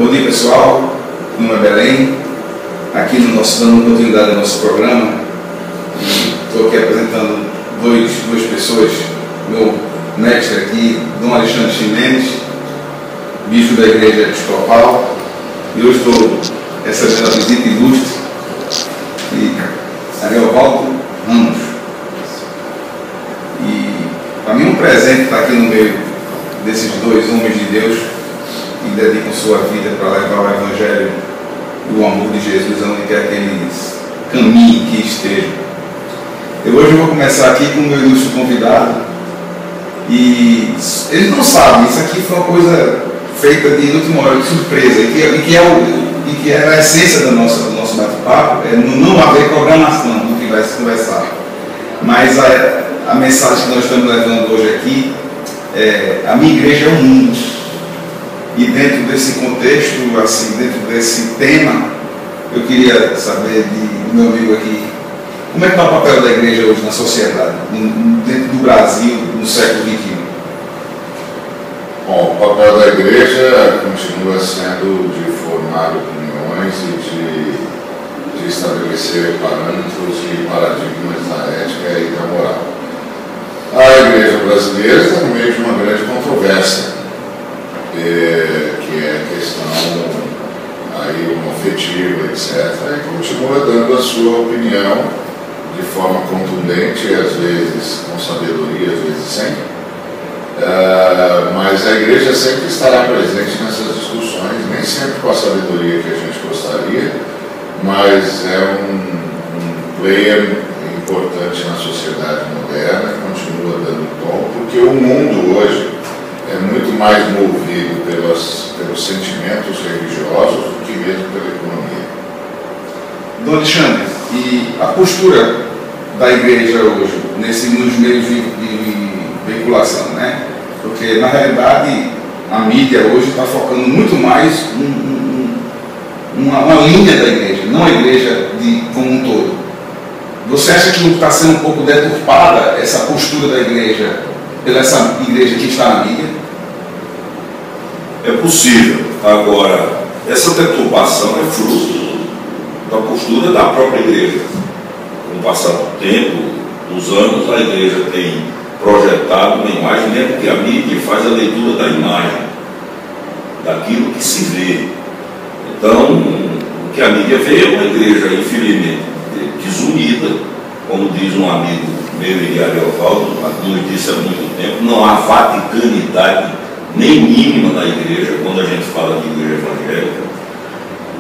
Bom dia, pessoal. Meu nome é Belém, aqui no nosso, dando continuidade ao nosso programa. Estou aqui apresentando duas pessoas, meu mestre aqui, Dom Alexandre Ximenes, bispo da Igreja Episcopal, e hoje estou recebendo a visita ilustre de Ariovaldo Ramos. E para mim é um presente estar aqui no meio desses dois homens de Deus que dedicam sua vida para levar o Evangelho e o amor de Jesus aonde quer que eles caminhem, que estejam. Eu hoje vou começar aqui com o meu ilustre convidado, e eles não sabem, isso aqui foi uma coisa feita de última hora, de surpresa, e que é a essência do nosso bate-papo, é não haver programação do que vai se conversar. Mas a mensagem que nós estamos levando hoje aqui é: a minha igreja é o mundo. E dentro desse contexto, assim, dentro desse tema, eu queria saber do meu amigo aqui, como é que está o papel da igreja hoje na sociedade, dentro do Brasil, no século XXI? Bom, o papel da igreja continua sendo de formar opiniões e de estabelecer parâmetros e paradigmas da ética e da moral. A igreja brasileira está no meio de uma grande controvérsia, que é a questão aí homoafetiva, etc., e continua dando a sua opinião de forma contundente, às vezes com sabedoria, às vezes sem. Mas a igreja sempre estará presente nessas discussões, nem sempre com a sabedoria que a gente gostaria, mas é um player importante na sociedade moderna, continua dando tom, porque o mundo hoje é muito mais movido pelos sentimentos religiosos do que mesmo pela economia. Dom Alexandre, e a postura da igreja hoje, nos meios de veiculação, né? Porque, na realidade, a mídia hoje está focando muito mais uma linha da igreja, não a igreja como um todo. Você acha que não está sendo um pouco deturpada essa postura da igreja pela essa igreja que está na mídia? É possível. Agora, essa deturpação é fruto da postura da própria igreja. Com o passar do tempo, dos anos, a igreja tem projetado uma imagem, lembra que a mídia faz a leitura da imagem, daquilo que se vê. Então, o que a mídia vê é uma igreja, infelizmente, desunida, como diz um amigo meu e Ariovaldo, nos disse há muito tempo, não há vaticanidade nem mínima na igreja, quando a gente fala de igreja evangélica,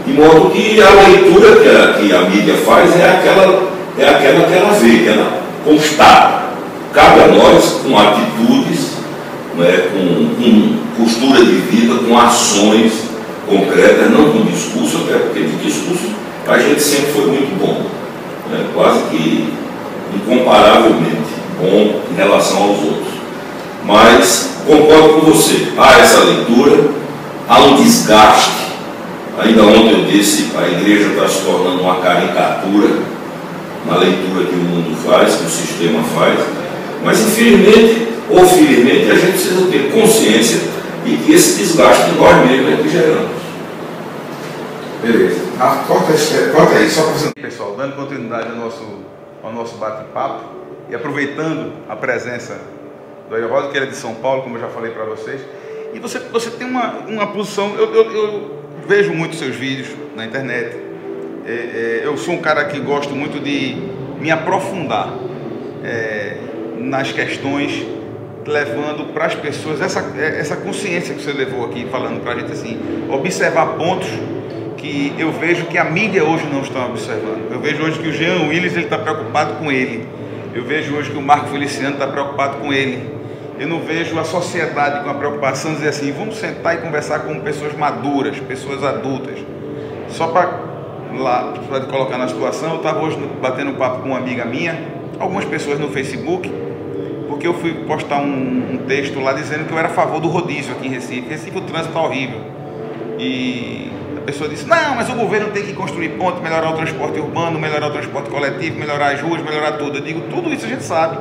de modo que a leitura que a mídia faz é aquela que ela vê, que ela constata. Cabe a nós, com atitudes, né, com postura de vida, com ações concretas, não com discurso, até porque de discurso a gente sempre foi muito bom, né, quase que incomparavelmente bom em relação aos outros. Mas concordo com você, há essa leitura, há um desgaste. Ainda ontem eu disse, a igreja está se tornando uma caricatura na leitura que o mundo faz, que o sistema faz, mas infelizmente ou felizmente a gente precisa ter consciência de que esse desgaste nós mesmos é que geramos. Beleza. Corta aí, só para você. Pessoal, dando continuidade ao nosso bate-papo e aproveitando a presença do Ariovaldo, que ele é de São Paulo, como eu já falei para vocês, e você tem uma posição, eu vejo muito seus vídeos na internet, eu sou um cara que gosto muito de me aprofundar nas questões, levando para as pessoas essa consciência que você levou aqui, falando para a gente assim, observar pontos que eu vejo que a mídia hoje não está observando. Eu vejo hoje que o Jean Willis está preocupado com ele, eu vejo hoje que o Marco Feliciano está preocupado com ele. Eu não vejo a sociedade com a preocupação de dizer assim, vamos sentar e conversar com pessoas maduras, pessoas adultas. Só para colocar na situação, eu estava hoje batendo papo com uma amiga minha, algumas pessoas no Facebook, porque eu fui postar um texto lá dizendo que eu era a favor do rodízio aqui em Recife. Recife, o trânsito está horrível. E a pessoa disse, não, mas o governo tem que construir ponte, melhorar o transporte urbano, melhorar o transporte coletivo, melhorar as ruas, melhorar tudo. Eu digo, tudo isso a gente sabe.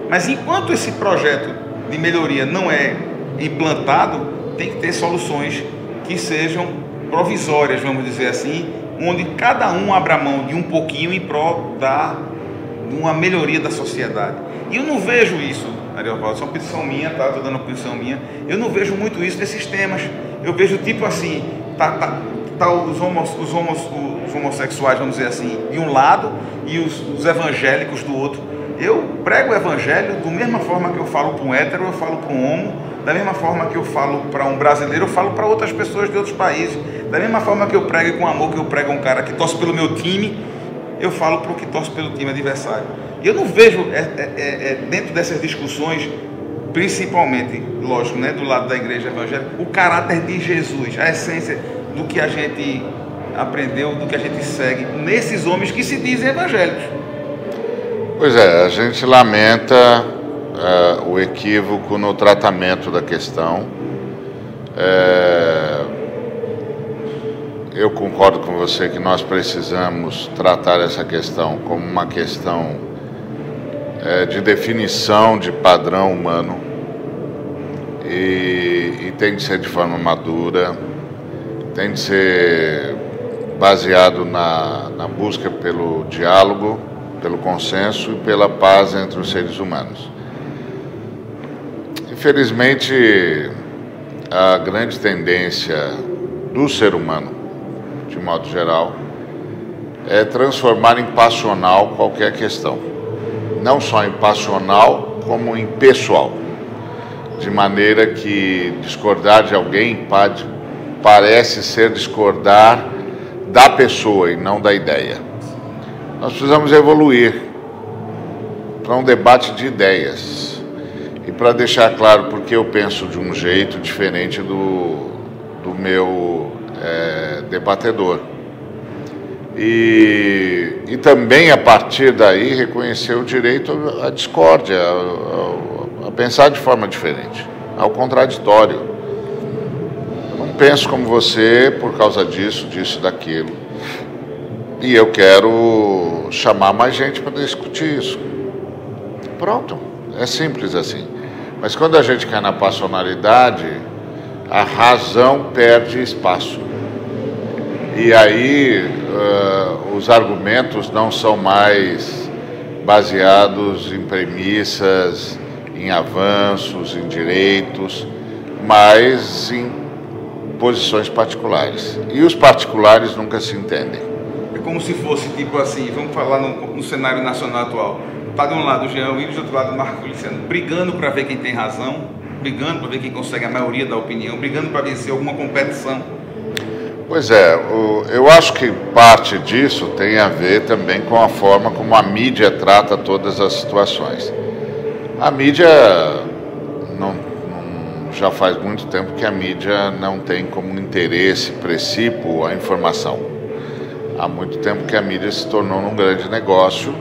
Mas enquanto esse projeto de melhoria não é implantado, tem que ter soluções que sejam provisórias, vamos dizer assim, onde cada um abra mão de um pouquinho em prol de uma melhoria da sociedade. E eu não vejo isso, Ariovaldo, isso é uma posição minha, tá? Estou dando uma posição minha. Eu não vejo muito isso nesses temas. Eu vejo tipo assim, os homossexuais, vamos dizer assim, de um lado e os evangélicos do outro. Eu prego o evangelho da mesma forma que eu falo para um hétero, eu falo para um homo, da mesma forma que eu falo para um brasileiro, eu falo para outras pessoas de outros países, da mesma forma que eu prego com amor, que eu prego a um cara que torce pelo meu time, eu falo para o que torce pelo time adversário. E eu não vejo dentro dessas discussões, principalmente, lógico, né, do lado da igreja evangélica, o caráter de Jesus, a essência do que a gente aprendeu, do que a gente segue, nesses homens que se dizem evangélicos. Pois é, a gente lamenta o equívoco no tratamento da questão. Eu concordo com você que nós precisamos tratar essa questão como uma questão de definição de padrão humano e tem de ser de forma madura, tem de ser baseado na busca pelo diálogo, pelo consenso e pela paz entre os seres humanos. Infelizmente, a grande tendência do ser humano, de modo geral, é transformar em passional qualquer questão. Não só em passional, como em pessoal. De maneira que discordar de alguém parece ser discordar da pessoa e não da ideia. Nós precisamos evoluir para um debate de ideias e para deixar claro porque eu penso de um jeito diferente do meu debatedor. E também, a partir daí, reconhecer o direito à discórdia, a pensar de forma diferente, ao contraditório. Eu não penso como você por causa disso, daquilo. E eu quero chamar mais gente para discutir isso. Pronto, é simples assim. Mas quando a gente cai na passionalidade, a razão perde espaço. E aí os argumentos não são mais baseados em premissas, em avanços, em direitos, mas em posições particulares. E os particulares nunca se entendem. É como se fosse tipo assim, vamos falar no cenário nacional atual. Está de um lado o Jean Willis, do outro lado o Marco Feliciano, brigando para ver quem tem razão, brigando para ver quem consegue a maioria da opinião, brigando para vencer alguma competição. Pois é, eu acho que parte disso tem a ver também com a forma como a mídia trata todas as situações. A mídia, já faz muito tempo que a mídia não tem como interesse, princípio, a informação. Há muito tempo que a mídia se tornou um grande negócio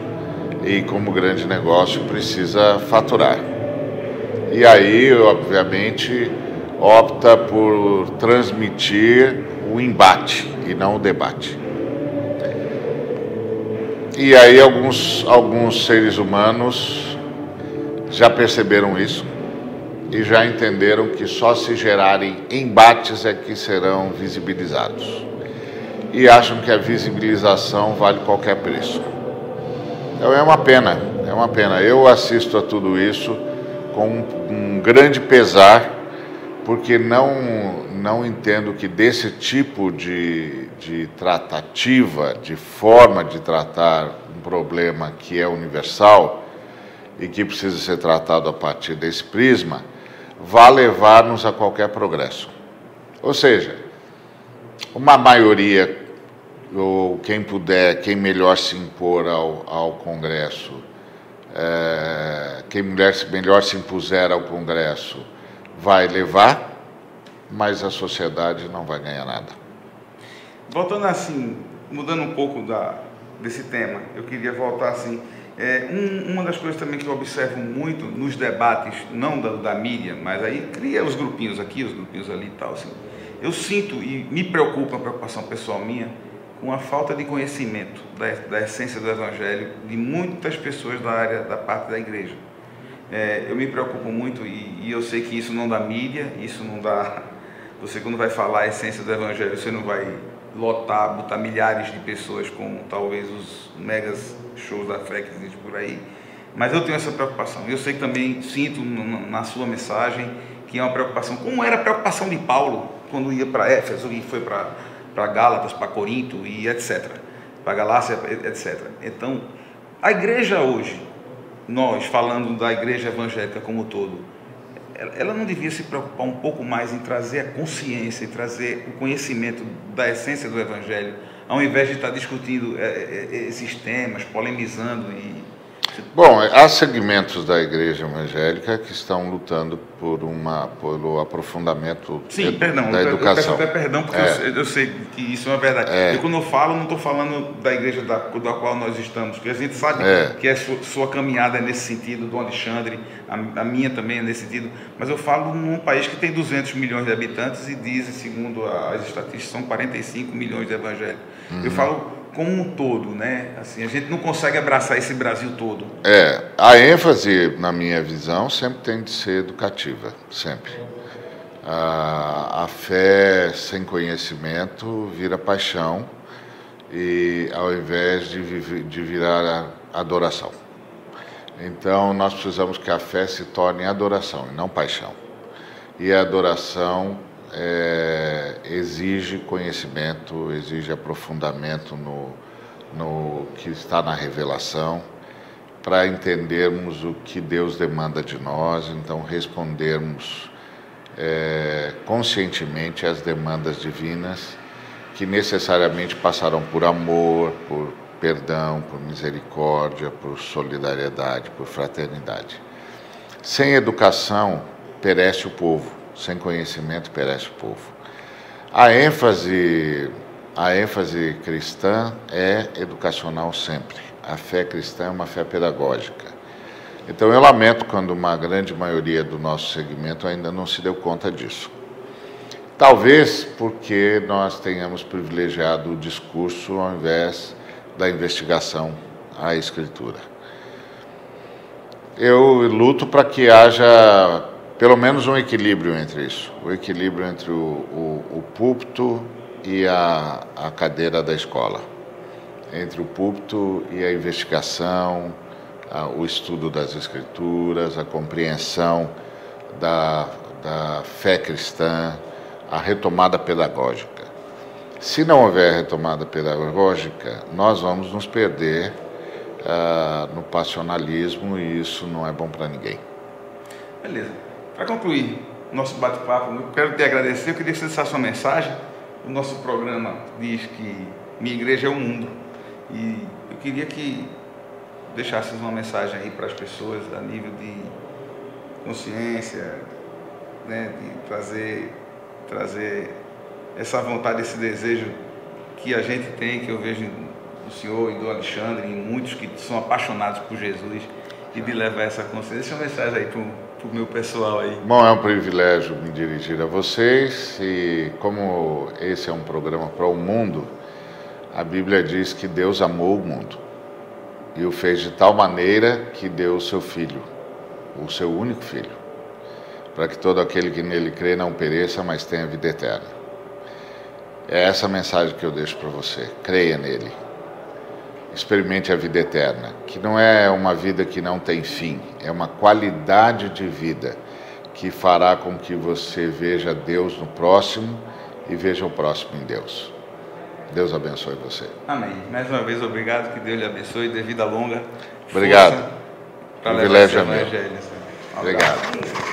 e, como grande negócio, precisa faturar. E aí, obviamente, opta por transmitir o embate e não o debate. E aí alguns seres humanos já perceberam isso e já entenderam que só se gerarem embates é que serão visibilizados. E acham que a visibilização vale qualquer preço. Então é uma pena. Eu assisto a tudo isso com um grande pesar, porque não entendo que desse tipo de tratativa, de forma de tratar um problema que é universal e que precisa ser tratado a partir desse prisma, vá levar-nos a qualquer progresso. Ou seja, uma maioria, ou quem puder, quem melhor se impor ao Congresso, quem melhor se impuser ao Congresso, vai levar, mas a sociedade não vai ganhar nada. Voltando assim, mudando um pouco desse tema, eu queria voltar assim, uma das coisas também que eu observo muito nos debates, não da mídia, mas aí cria os grupinhos aqui, os grupinhos ali e tal, assim, eu sinto e me preocupa, uma preocupação pessoal minha, com a falta de conhecimento da essência do Evangelho de muitas pessoas da parte da igreja. Eu me preocupo muito e eu sei que isso não dá mídia, isso não dá Você, quando vai falar a essência do Evangelho, você não vai lotar, botar milhares de pessoas como talvez os megas shows da fé que existem por aí. Mas eu tenho essa preocupação. Eu sei que também sinto na sua mensagem que é uma preocupação, como era a preocupação de Paulo quando ia para Éfeso e foi para Gálatas, para Corinto e etc. Para Galácia, etc. Então, a igreja hoje, nós falando da igreja evangélica como um todo, ela não devia se preocupar um pouco mais em trazer a consciência e trazer o conhecimento da essência do Evangelho, ao invés de estar discutindo esses temas, polemizando e... Bom, há segmentos da igreja evangélica que estão lutando pelo aprofundamento da educação. Eu peço até perdão, porque eu sei que isso é uma verdade. E quando eu falo, não estou falando da igreja da qual nós estamos, porque a gente sabe que a sua caminhada é nesse sentido, do Alexandre, a minha também é nesse sentido, mas eu falo num país que tem 200 milhões de habitantes e dizem, segundo as estatísticas, são 45 milhões de evangélicos. Eu falo como um todo, né? Assim, a gente não consegue abraçar esse Brasil todo. A ênfase, na minha visão, sempre tem de ser educativa, sempre. A fé sem conhecimento vira paixão, e ao invés de virar adoração. Então, nós precisamos que a fé se torne adoração e não paixão. E a adoração exige conhecimento, exige aprofundamento no que está na revelação, para entendermos o que Deus demanda de nós, então respondermos conscientemente às demandas divinas, que necessariamente passarão por amor, por perdão, por misericórdia, por solidariedade, por fraternidade. Sem educação, perece o povo. Sem conhecimento, perece o povo. A ênfase cristã é educacional sempre. A fé cristã é uma fé pedagógica. Então eu lamento quando uma grande maioria do nosso segmento ainda não se deu conta disso. Talvez porque nós tenhamos privilegiado o discurso ao invés da investigação à Escritura. Eu luto para que haja pelo menos um equilíbrio entre isso, o equilíbrio entre o púlpito e a cadeira da escola, entre o púlpito e a investigação, o estudo das Escrituras, a compreensão da fé cristã, a retomada pedagógica. Se não houver retomada pedagógica, nós vamos nos perder no passionalismo, e isso não é bom para ninguém. Beleza. Para concluir nosso bate-papo, eu quero te agradecer. Eu queria que você deixasse sua mensagem. O nosso programa diz que minha igreja é o mundo, e eu queria que deixasse uma mensagem aí para as pessoas a nível de consciência, né, de trazer essa vontade, esse desejo que a gente tem, que eu vejo do senhor e do Alexandre e muitos que são apaixonados por Jesus, e de levar essa consciência. Deixa uma mensagem aí para o meu pessoal aí. Bom, é um privilégio me dirigir a vocês, e como esse é um programa para o mundo, a Bíblia diz que Deus amou o mundo e o fez de tal maneira que deu o seu Filho, o seu único Filho, para que todo aquele que nele crê não pereça, mas tenha vida eterna. É essa a mensagem que eu deixo para você. Creia nele. Experimente a vida eterna, que não é uma vida que não tem fim, é uma qualidade de vida que fará com que você veja Deus no próximo e veja o próximo em Deus. Deus abençoe você. Amém. Mais uma vez, obrigado, que Deus lhe abençoe, dê vida longa. Obrigado. Para levar esse evangelho. Obrigado.